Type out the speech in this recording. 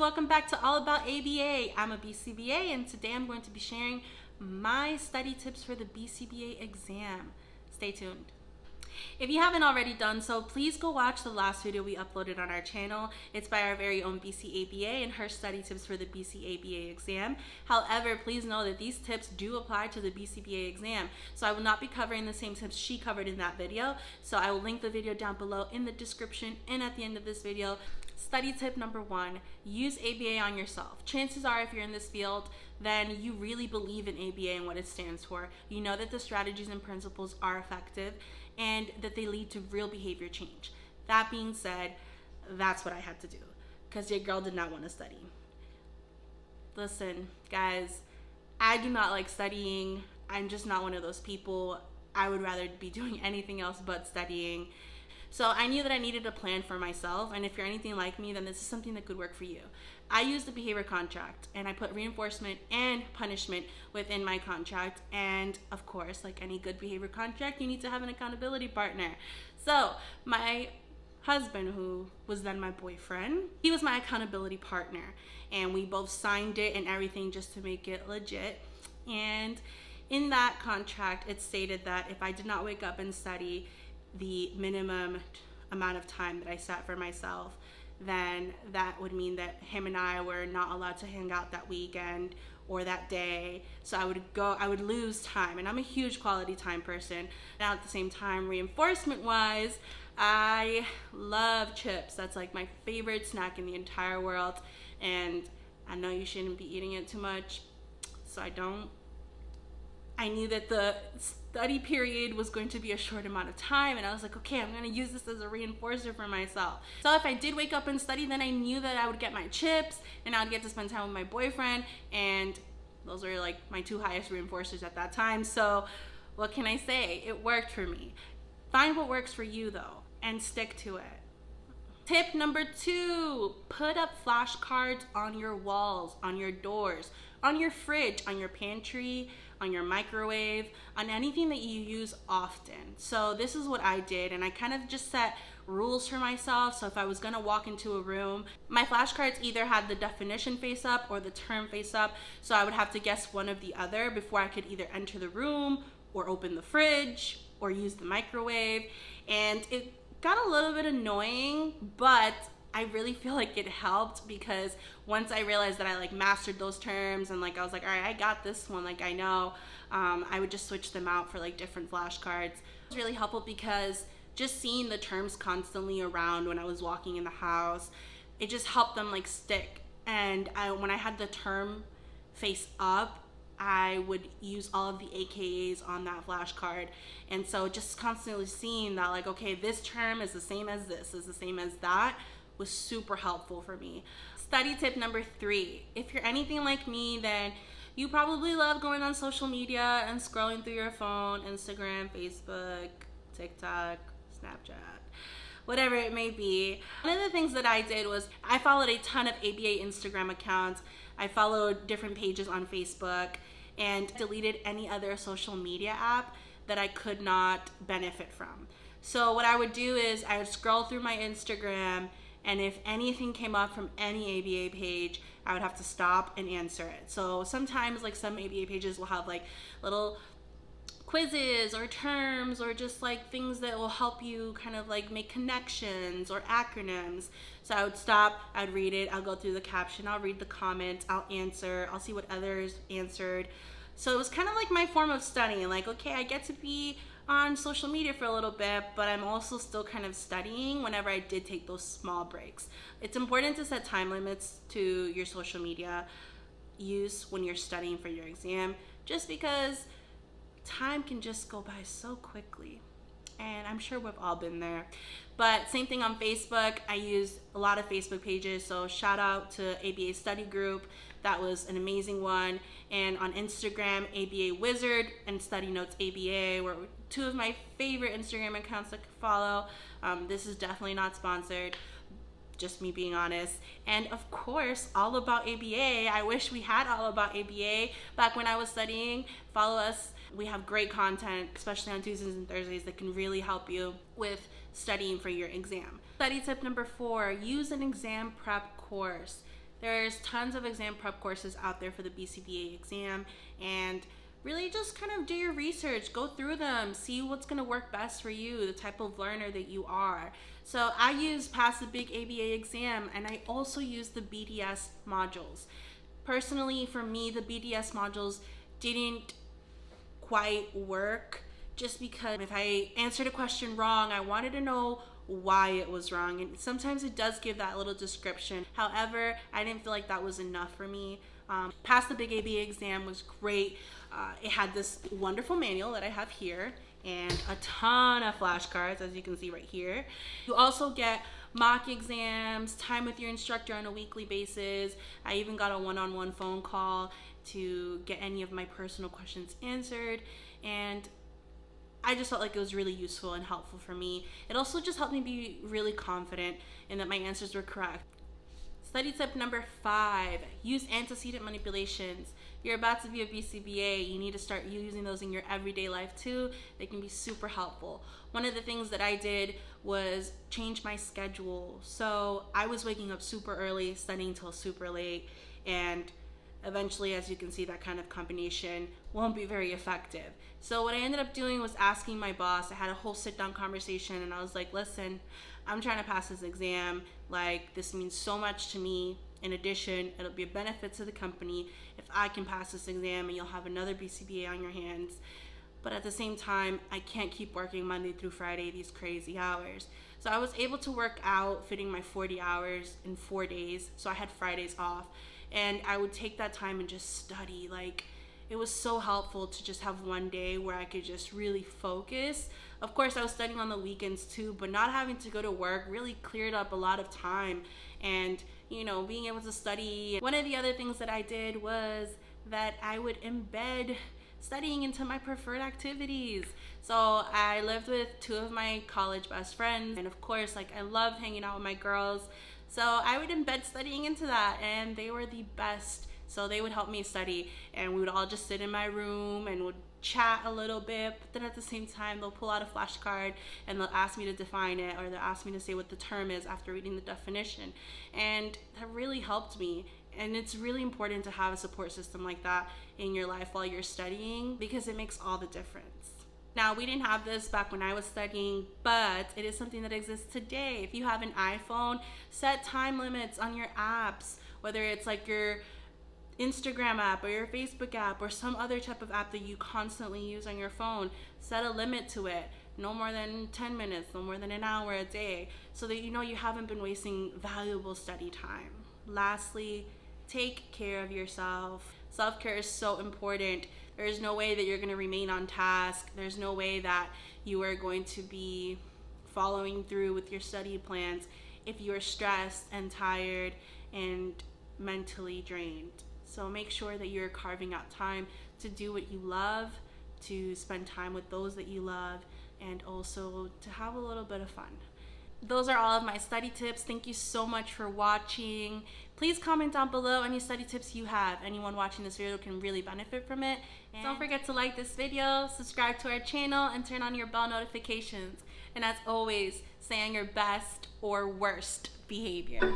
welcome back to All About ABA. I'm a Bcba and today I'm going to be sharing my study tips for the Bcba exam. Stay tuned. If you haven't already done so, please go watch the last video we uploaded on our channel. It's by our very own Bcaba and her study tips for the Bcaba exam. However, please know that these tips do apply to the Bcba exam. So I will not be covering the same tips she covered in that video. So I will link the video down below in the description and at the end of this video. Study tip number 1, use ABA on yourself. Chances are if you're in this field, then you really believe in ABA and what it stands for. You know that the strategies and principles are effective and that they lead to real behavior change. That being said, that's what I had to do because your girl did not want to study. Listen, guys, I do not like studying. I'm just not one of those people. I would rather be doing anything else but studying. So I knew that I needed a plan for myself, and if you're anything like me, then this is something that could work for you. I used the behavior contract, and I put reinforcement and punishment within my contract, and of course, like any good behavior contract, you need to have an accountability partner. So my husband, who was then my boyfriend, he was my accountability partner, and we both signed it and everything just to make it legit. And in that contract, it stated that if I did not wake up and study the minimum amount of time that I set for myself, then that would mean that him and I were not allowed to hang out that weekend or that day. So I would lose time, and I'm a huge quality time person. Now at the same time, reinforcement wise, I love chips. That's like my favorite snack in the entire world, and I know you shouldn't be eating it too much, so I don't. I knew that the study period was going to be a short amount of time, and I was like, okay, I'm going to use this as a reinforcer for myself. So if I did wake up and study, then I knew that I would get my chips and I would get to spend time with my boyfriend, and those were like my two highest reinforcers at that time. So what can I say? It worked for me. Find what works for you though and stick to it. Tip number 2, put up flashcards on your walls, on your doors, on your fridge, on your pantry, on your microwave, on anything that you use often. So this is what I did, and I kind of just set rules for myself. So if I was gonna walk into a room, my flashcards either had the definition face up or the term face up, so I would have to guess one of the other before I could either enter the room or open the fridge or use the microwave. And it got a little bit annoying, but I really feel like it helped, because once I realized that I like mastered those terms and like I was like, all right, I got this one, like I know, I would just switch them out for like different flashcards. It was really helpful because just seeing the terms constantly around when I was walking in the house, it just helped them like stick. And when I had the term face up, I would use all of the AKAs on that flashcard. And so just constantly seeing that like, okay, this term is the same as this, is the same as that, was super helpful for me. Study tip number 3. If you're anything like me, then you probably love going on social media and scrolling through your phone, Instagram, Facebook, TikTok, Snapchat, whatever it may be. One of the things that I did was I followed a ton of ABA Instagram accounts. I followed different pages on Facebook and deleted any other social media app that I could not benefit from. So what I would do is I would scroll through my Instagram, and if anything came up from any ABA page, I would have to stop and answer it. So sometimes like some ABA pages will have like little quizzes or terms or just like things that will help you kind of like make connections or acronyms. So I would stop, I'd read it, I'll go through the caption, I'll read the comments, I'll answer, I'll see what others answered. So it was kind of like my form of studying, like, okay, I get to be on social media for a little bit, but I'm also still kind of studying whenever I did take those small breaks. It's important to set time limits to your social media use when you're studying for your exam, just because time can just go by so quickly. And I'm sure we've all been there. But same thing on Facebook. I use a lot of Facebook pages, so shout out to ABA Study Group. That was an amazing one. And on Instagram, ABA Wizard and Study Notes ABA were two of my favorite Instagram accounts to follow. This is definitely not sponsored, just me being honest. And of course, All About ABA. I wish we had All About ABA back when I was studying. Follow us. We have great content, especially on Tuesdays and Thursdays, that can really help you with studying for your exam. Study tip number 4, use an exam prep course. There's tons of exam prep courses out there for the Bcba exam, and really just kind of do your research, go through them, see what's going to work best for you, the type of learner that you are. So I use Pass the Bcba exam, and I also use the BDS modules. Personally, for me, the BDS modules didn't quite work, just because if I answered a question wrong, I wanted to know why it was wrong, and sometimes it does give that little description. However, I didn't feel like that was enough for me. Pass the Bcba exam was great. It had this wonderful manual that I have here and a ton of flashcards, as you can see right here. You also get mock exams, time with your instructor on a weekly basis. I even got a one-on-one phone call to get any of my personal questions answered, and I just felt like it was really useful and helpful for me. It also just helped me be really confident in that my answers were correct. Study tip number 5, use antecedent manipulations. You're about to be a Bcba, you need to start using those in your everyday life too. They can be super helpful. One of the things that I did was change my schedule. So I was waking up super early, studying till super late, and eventually, as you can see, that kind of combination won't be very effective. So what I ended up doing was asking my boss. I had a whole sit-down conversation, and I was like, listen, I'm trying to pass this exam. Like, this means so much to me. In addition, it'll be a benefit to the company if I can pass this exam, and you'll have another Bcba on your hands. But at the same time, I can't keep working Monday through Friday, these crazy hours. So I was able to work out, fitting my 40 hours in 4 days. So I had Fridays off. And I would take that time and just study. Like, it was so helpful to just have one day where I could just really focus. Of course, I was studying on the weekends too, but not having to go to work really cleared up a lot of time, and, you know, being able to study. One of the other things that I did was that I would embed studying into my preferred activities. So I lived with 2 of my college best friends, and of course, like, I love hanging out with my girls. So I would embed studying into that, and they were the best. So they would help me study, and we would all just sit in my room and would chat a little bit, but then at the same time they'll pull out a flashcard and they'll ask me to define it, or they'll ask me to say what the term is after reading the definition. And that really helped me. And it's really important to have a support system like that in your life while you're studying, because it makes all the difference. Now, we didn't have this back when I was studying, but it is something that exists today. If you have an iPhone, set time limits on your apps, whether it's like your Instagram app or your Facebook app or some other type of app that you constantly use on your phone. Set a limit to it. No more than 10 minutes, no more than an hour a day, so that you know you haven't been wasting valuable study time. Lastly, take care of yourself. Self-care is so important. There's no way that you're going to remain on task. There's no way that you are going to be following through with your study plans if you're stressed and tired and mentally drained. So make sure that you're carving out time to do what you love, to spend time with those that you love, and also to have a little bit of fun. Those are all of my study tips. Thank you so much for watching. Please comment down below any study tips you have. Anyone watching this video can really benefit from it. And don't forget to like this video, subscribe to our channel, and turn on your bell notifications. And as always, stay on your best or worst behavior.